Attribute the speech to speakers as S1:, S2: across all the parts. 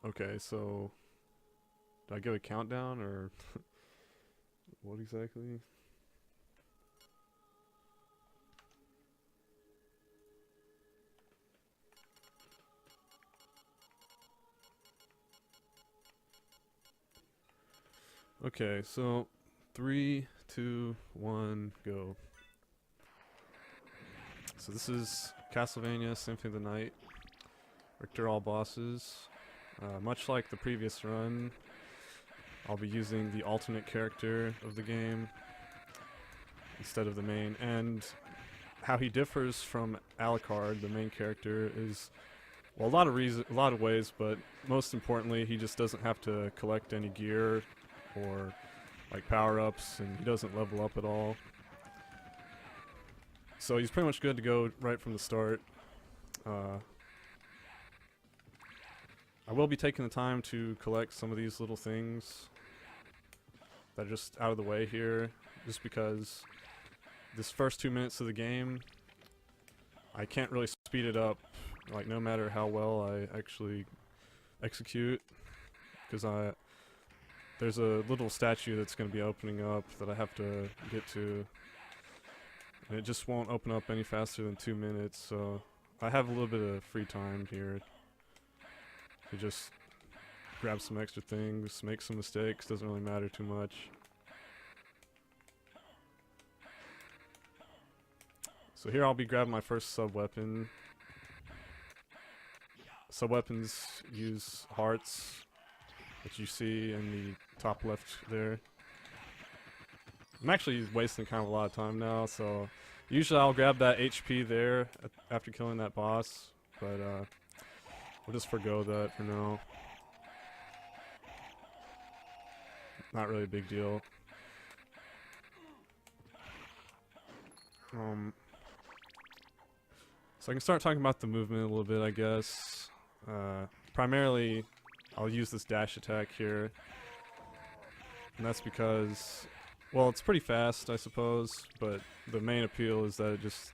S1: Okay, so do I give a countdown or what exactly? Okay, so 3, 2, 1, go. So this is Castlevania Symphony of the Night. Richter all bosses. Much like the previous run, I'll be using the alternate character of the game instead of the main. And how he differs from Alucard, the main character, is well, a lot of ways, but most importantly, he just doesn't have to collect any gear or like power-ups, and he doesn't level up at all. So he's pretty much good to go right from the start. I will be taking the time to collect some of these little things that are just out of the way here, just because this first 2 minutes of the game, I can't really speed it up, like no matter how well I actually execute, because there's a little statue that's going to be opening up that I have to get to, and it just won't open up any faster than 2 minutes, so I have a little bit of free time here to just grab some extra things, make some mistakes, doesn't really matter too much. So here I'll be grabbing my first sub-weapon. Sub-weapons use hearts, which you see in the top left there. I'm actually wasting kind of a lot of time now, so usually I'll grab that HP there after killing that boss, but we'll just forgo that for now. Not really a big deal. So I can start talking about the movement a little bit, I guess. Primarily, I'll use this dash attack here. And that's because, well, it's pretty fast, I suppose, but the main appeal is that it just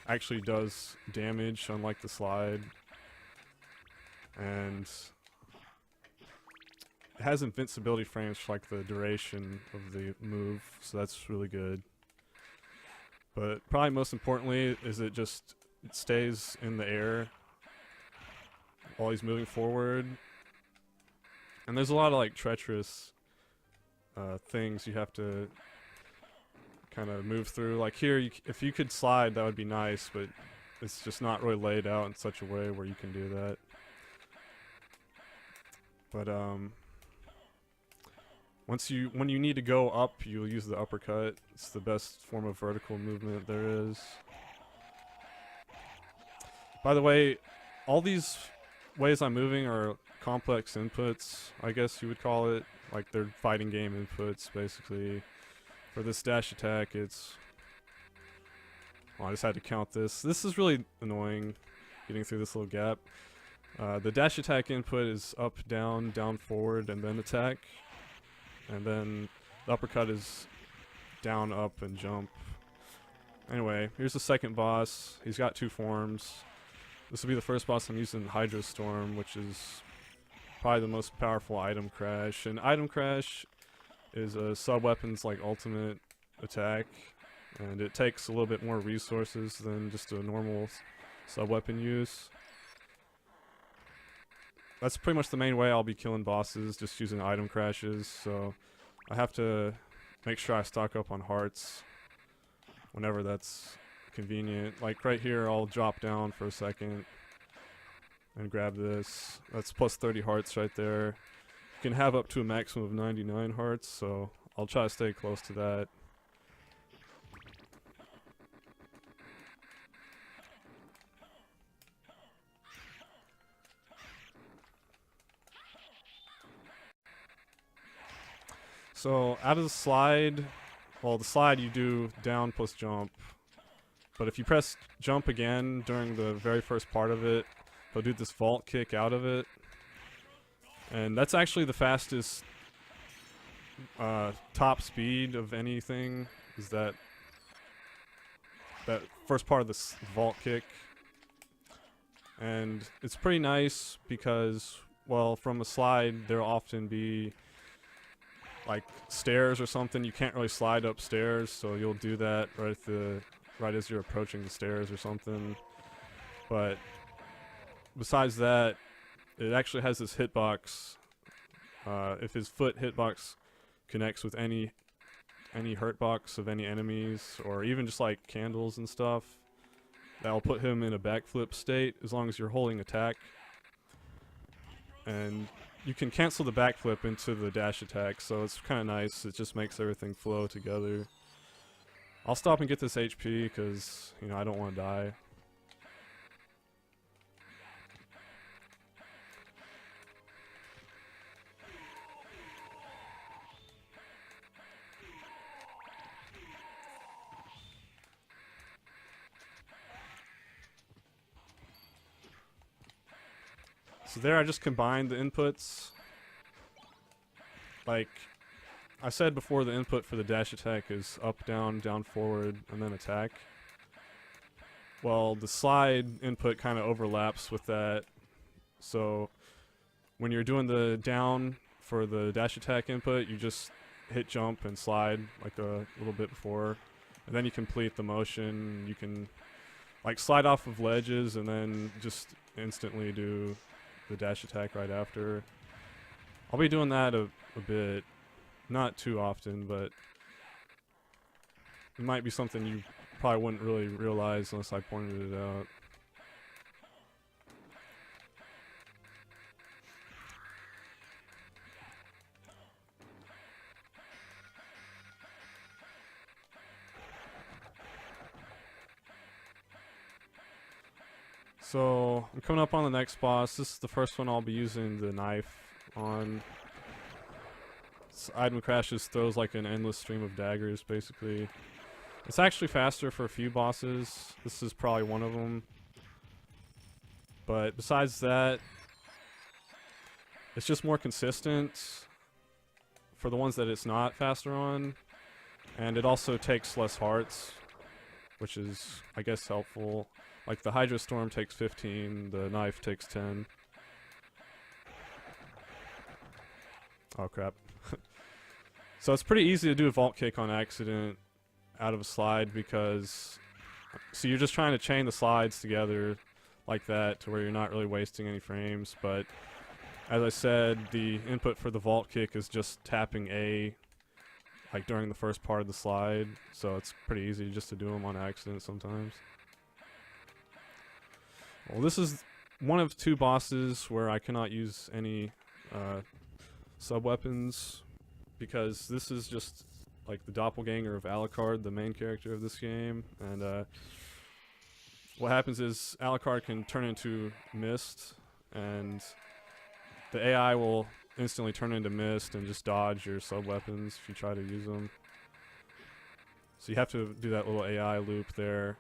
S1: actually does damage, unlike the slide. And it has invincibility frames for like the duration of the move, so that's really good. But probably most importantly is it stays in the air while he's moving forward. And there's a lot of like treacherous things you have to kind of move through. Like here, if you could slide, that would be nice, but it's just not really laid out in such a way where you can do that. But when you need to go up, you'll use the uppercut. It's the best form of vertical movement there is. By the way, all these ways I'm moving are complex inputs, I guess you would call it. Like they're fighting game inputs, basically. For this dash attack, it's... Oh, I just had to count this. This is really annoying, getting through this little gap. The dash attack input is up, down, down, forward, and then attack. And then the uppercut is down, up, and jump. Anyway, here's the second boss. He's got 2 forms. This will be the first boss I'm using Hydro Storm, which is probably the most powerful item crash. And item crash is a sub-weapon's like ultimate attack, and it takes a little bit more resources than just a normal sub-weapon use. That's pretty much the main way I'll be killing bosses, just using item crashes, so I have to make sure I stock up on hearts whenever that's convenient. Like right here, I'll drop down for a second and grab this. That's plus 30 hearts right there. You can have up to a maximum of 99 hearts, so I'll try to stay close to that. So out of the slide, well, the slide you do down plus jump, but if you press jump again during the very first part of it, he'll do this vault kick out of it, and that's actually the fastest top speed of anything, is that first part of this vault kick. And it's pretty nice because well, from a slide, there'll often be like stairs or something. You can't really slide upstairs, so you'll do that right as you're approaching the stairs or something. But besides that, it actually has this hitbox. If his foot hitbox connects with any hurtbox of any enemies, or even just like candles and stuff, that'll put him in a backflip state as long as you're holding attack. And you can cancel the backflip into the dash attack, so it's kind of nice. It just makes everything flow together. I'll stop and get this HP because, you know, I don't want to die. So there I just combined the inputs. Like I said before, the input for the dash attack is up, down, down, forward, and then attack. Well, the slide input kind of overlaps with that. So when you're doing the down for the dash attack input, you just hit jump and slide like a little bit before. And then you complete the motion. You can like slide off of ledges and then just instantly do the dash attack right after. I'll be doing that a bit, not too often, but it might be something you probably wouldn't really realize unless I pointed it out. So I'm coming up on the next boss. This is the first one I'll be using the knife on. Item Crashes throws like an endless stream of daggers, basically. It's actually faster for a few bosses. This is probably one of them. But besides that, it's just more consistent for the ones that it's not faster on. And it also takes less hearts, which is, I guess, helpful. Like the Hydra Storm takes 15, the knife takes 10. Oh crap. So it's pretty easy to do a vault kick on accident out of a slide because, so you're just trying to chain the slides together like that to where you're not really wasting any frames, but as I said, the input for the vault kick is just tapping A like during the first part of the slide, so it's pretty easy just to do them on accident sometimes. Well, this is one of two bosses where I cannot use any sub-weapons, because this is just like the doppelganger of Alucard, the main character of this game, and what happens is Alucard can turn into mist, and the AI will instantly turn into mist and just dodge your sub-weapons if you try to use them. So you have to do that little AI loop there.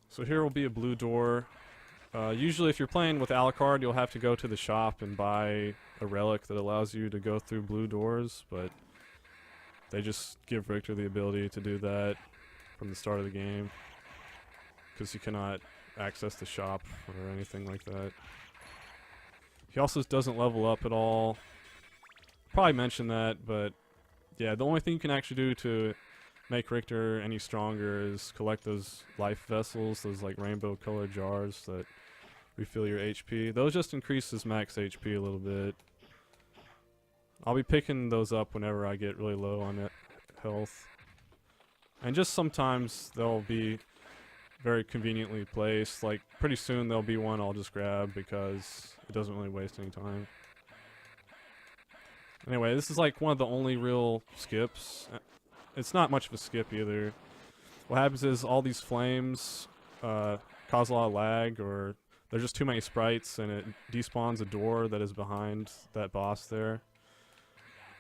S1: So here will be a blue door. Usually if you're playing with Alucard, you'll have to go to the shop and buy a relic that allows you to go through blue doors, but they just give Richter the ability to do that from the start of the game, because he cannot access the shop or anything like that. He also doesn't level up at all. Probably mentioned that, but yeah, the only thing you can actually do to make Richter any stronger is collect those life vessels, those like rainbow colored jars that refill your HP. Those just increase his max HP a little bit. I'll be picking those up whenever I get really low on health. And just sometimes they'll be very conveniently placed. Like pretty soon there'll be one I'll just grab because it doesn't really waste any time. Anyway, this is like one of the only real skips. It's not much of a skip either. What happens is all these flames cause a lot of lag, or there's just too many sprites and it despawns a door that is behind that boss there.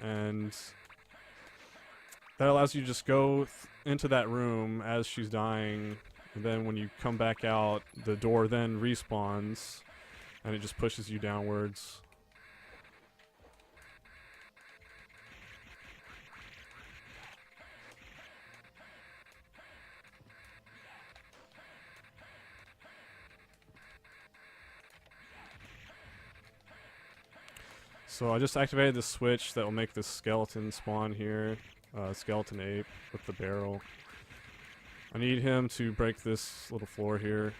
S1: And that allows you to just go into that room as she's dying, and then when you come back out, the door then respawns, and it just pushes you downwards. So I just activated the switch that will make this skeleton spawn here. Skeleton ape with the barrel. I need him to break this little floor here.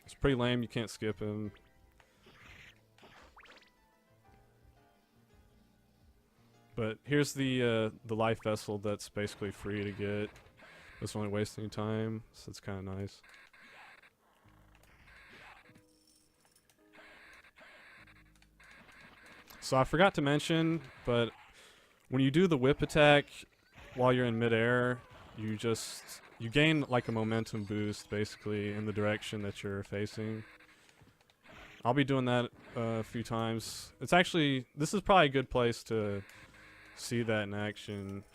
S1: It's pretty lame, you can't skip him. But here's the life vessel that's basically free to get. Doesn't really waste any time, so it's kind of nice. So I forgot to mention, but when you do the whip attack while you're in midair, you gain like a momentum boost basically in the direction that you're facing. I'll be doing that a few times. This is probably a good place to see that in action.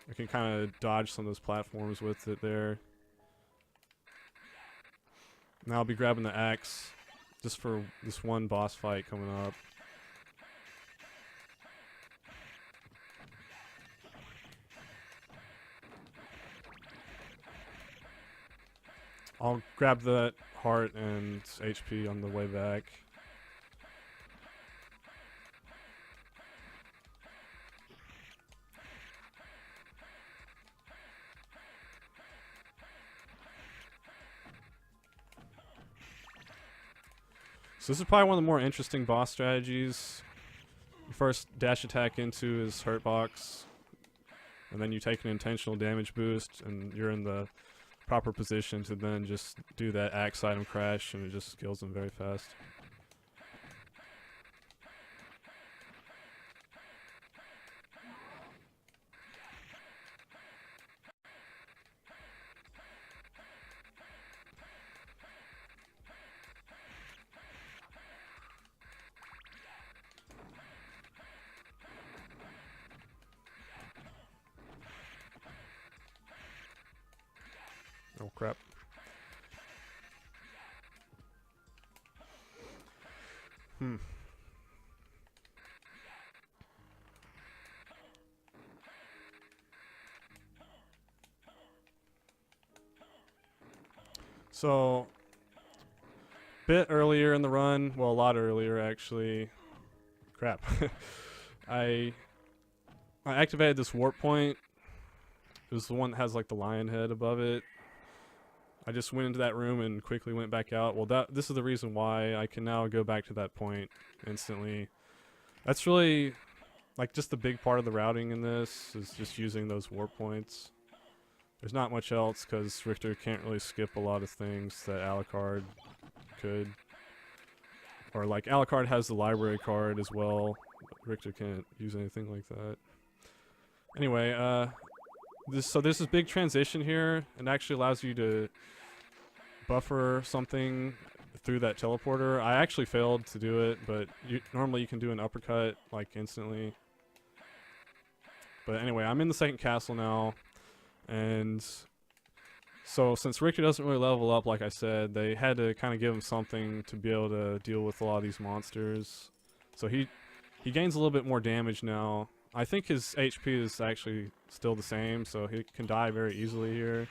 S1: I can kind of dodge some of those platforms with it there. Now I'll be grabbing the axe just for this one boss fight coming up. I'll grab that heart and HP on the way back. So this is probably one of the more interesting boss strategies. You first dash attack into his hurt box, and then you take an intentional damage boost, and you're in the proper position to then just do that axe item crash, and it just kills him very fast. Oh crap. So, bit earlier in the run, well, a lot earlier actually. Crap. I activated this warp point. It was the one that has like the lion head above it. I just went into that room and quickly went back out. Well, this is the reason why I can now go back to that point instantly. That's really like just the big part of the routing in this is just using those warp points. There's not much else because Richter can't really skip a lot of things that Alucard could. Or like Alucard has the library card as well. Richter can't use anything like that. Anyway, this is big transition here, and actually allows you to buffer something through that teleporter. I actually failed to do it, but normally you can do an uppercut like instantly. But anyway, I'm in the second castle now, and so since Richter doesn't really level up, like I said, they had to kind of give him something to be able to deal with a lot of these monsters. So he gains a little bit more damage now. I think his HP is actually still the same, so he can die very easily here.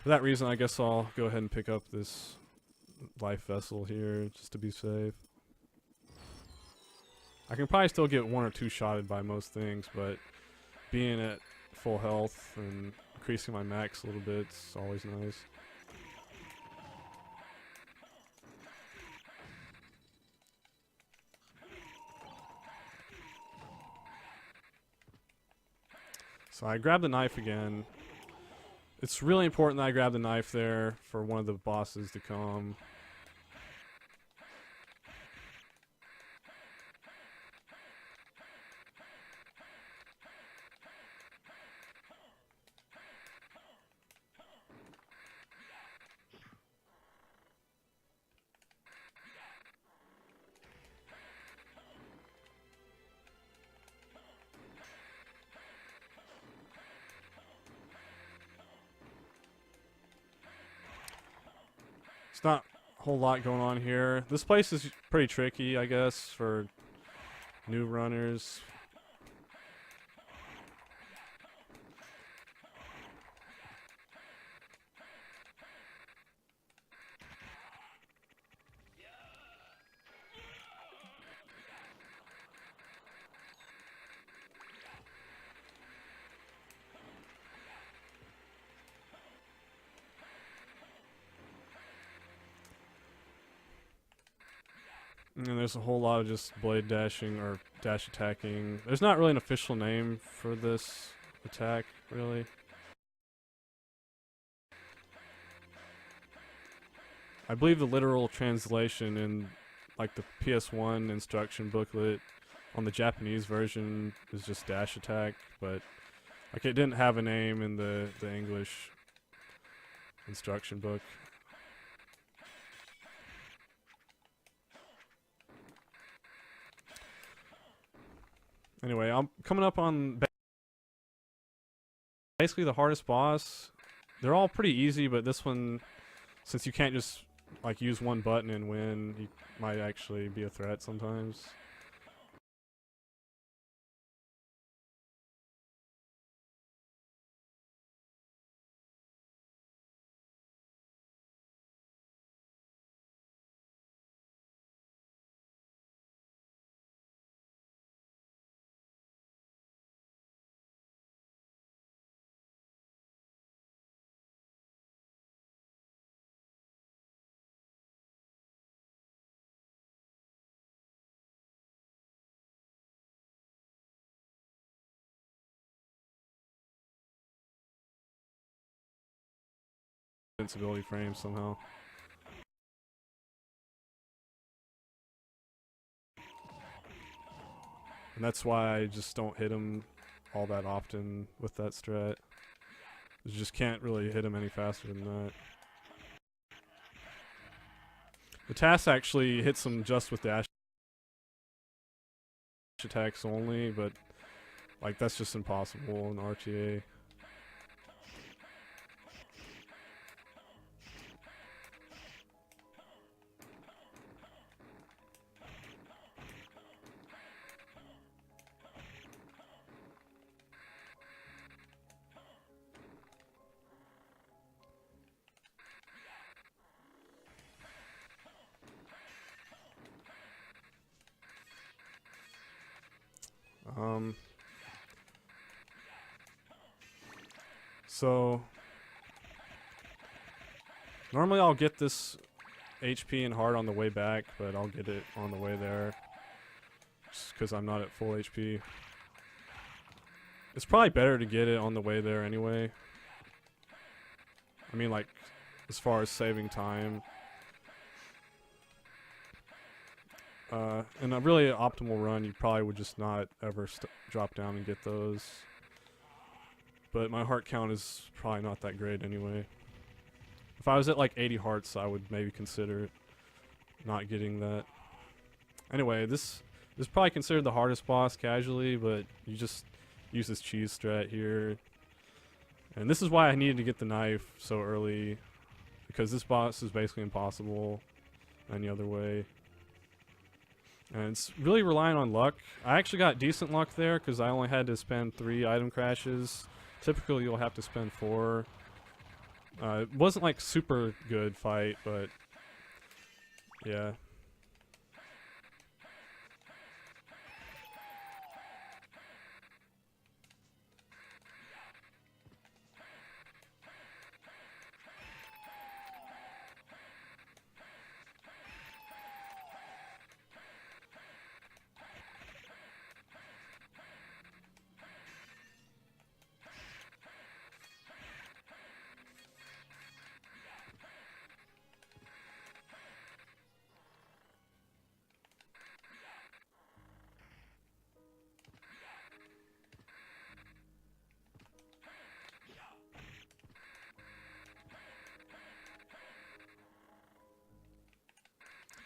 S1: For that reason, I guess I'll go ahead and pick up this life vessel here, just to be safe. I can probably still get one or two shotted by most things, but being at full health and increasing my max a little bit is always nice. So I grab the knife again. It's really important that I grab the knife there for one of the bosses to come. It's not a whole lot going on here. This place is pretty tricky, I guess, for new runners. And there's a whole lot of just blade dashing or dash attacking. There's not really an official name for this attack, really. I believe the literal translation in like the PS1 instruction booklet on the Japanese version is just dash attack, but like it didn't have a name in the English instruction book. Anyway, I'm coming up on basically the hardest boss. They're all pretty easy, but this one, since you can't just like use one button and win, you might actually be a threat sometimes. Invincibility frames somehow. And that's why I just don't hit him all that often with that strat. You just can't really hit him any faster than that. The task actually hits him just with dash attacks only, but like that's just impossible in RTA. So normally I'll get this HP and heart on the way back, but I'll get it on the way there just because I'm not at full HP. It's probably better to get it on the way there anyway. I mean, like, as far as saving time. In a really optimal run, you probably would just not ever drop down and get those. But my heart count is probably not that great anyway. If I was at like 80 hearts, I would maybe consider not getting that. Anyway, this is probably considered the hardest boss casually, but you just use this cheese strat here. And this is why I needed to get the knife so early, because this boss is basically impossible any other way. And it's really relying on luck. I actually got decent luck there because I only had to spend 3 item crashes. Typically you'll have to spend 4. It wasn't like super good fight, but yeah.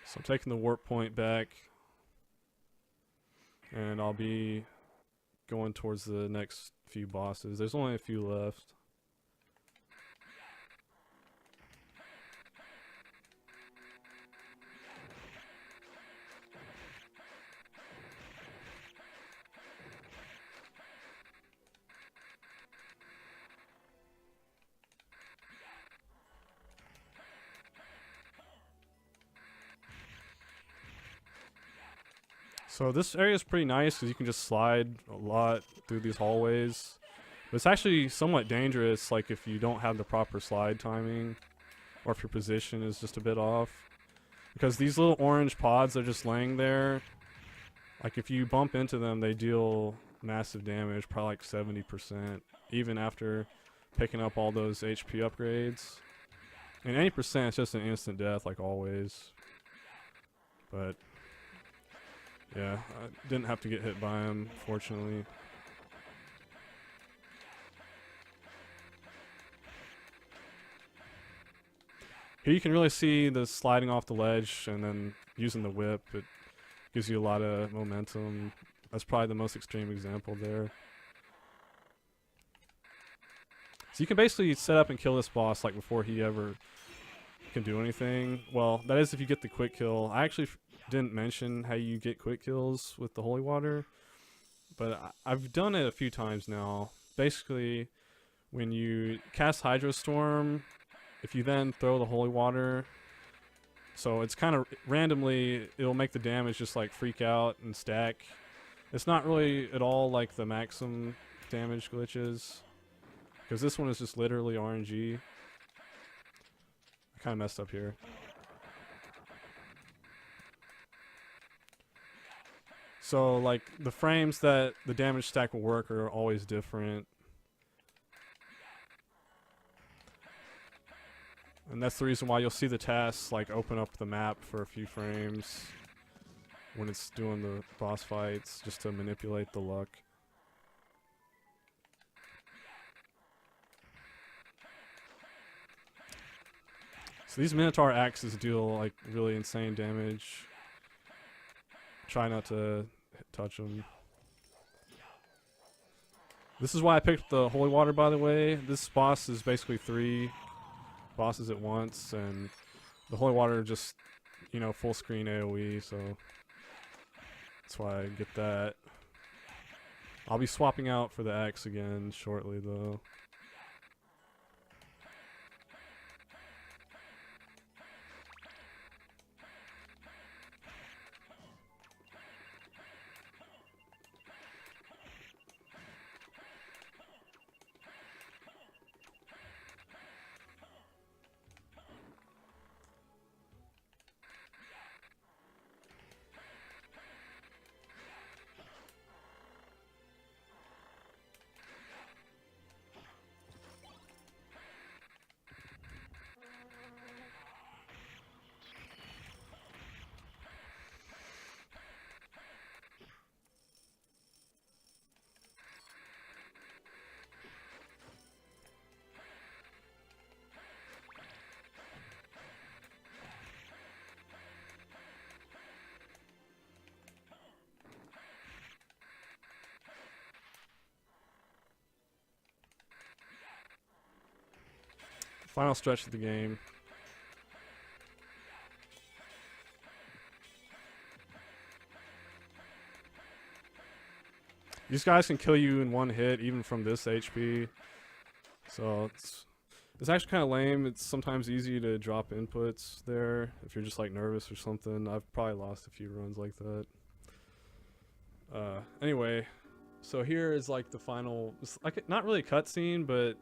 S1: So I'm taking the warp point back, and I'll be going towards the next few bosses. There's only a few left. So this area is pretty nice because you can just slide a lot through these hallways. But it's actually somewhat dangerous, like if you don't have the proper slide timing, or if your position is just a bit off. Because these little orange pods are just laying there. Like if you bump into them, they deal massive damage, probably like 70%, even after picking up all those HP upgrades. And 80%, it's just an instant death, like always. But yeah, I didn't have to get hit by him, fortunately. Here you can really see the sliding off the ledge and then using the whip. It gives you a lot of momentum. That's probably the most extreme example there. So you can basically set up and kill this boss like before he ever can do anything. Well, that is if you get the quick kill. I actually didn't mention how you get quick kills with the holy water, but I've done it a few times now. Basically, when you cast Hydro Storm, if you then throw the holy water, so it's kind of randomly, it'll make the damage just like freak out and stack. It's not really at all like the maximum damage glitches, because this one is just literally RNG. I kind of messed up here. So like the frames that the damage stack will work are always different. And that's the reason why you'll see the tasks like open up the map for a few frames when it's doing the boss fights, just to manipulate the luck. So these Minotaur axes deal like really insane damage. Try not to touch them. This is why I picked the holy water, by the way. This boss is basically 3 bosses at once, and the holy water just, you know, full screen AoE, so that's why I get that. I'll be swapping out for the axe again shortly though. Final stretch of the game. These guys can kill you in one hit, even from this HP. So it's actually kind of lame. It's sometimes easy to drop inputs there if you're just like nervous or something. I've probably lost a few runs like that. Anyway, so here is like the final. It's like not really a cutscene, but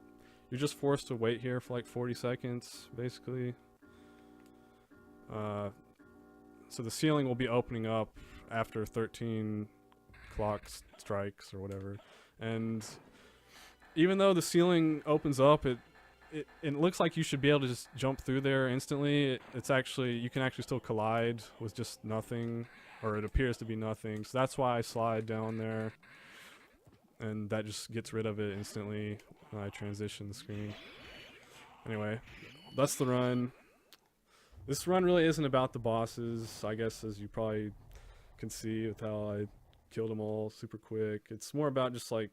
S1: you're just forced to wait here for like 40 seconds, basically. So the ceiling will be opening up after 13 clock strikes or whatever. And even though the ceiling opens up, it looks like you should be able to just jump through there instantly. It's actually, you can actually still collide with just nothing, or it appears to be nothing. So that's why I slide down there, and that just gets rid of it instantly when I transition the screen. Anyway, that's the run. This run really isn't about the bosses, I guess, as you probably can see with how I killed them all super quick. It's more about just like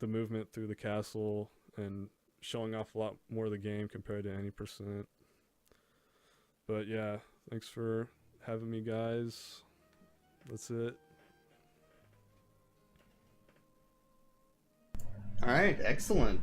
S1: the movement through the castle and showing off a lot more of the game compared to any percent. But yeah, thanks for having me, guys. That's it.
S2: All right, excellent.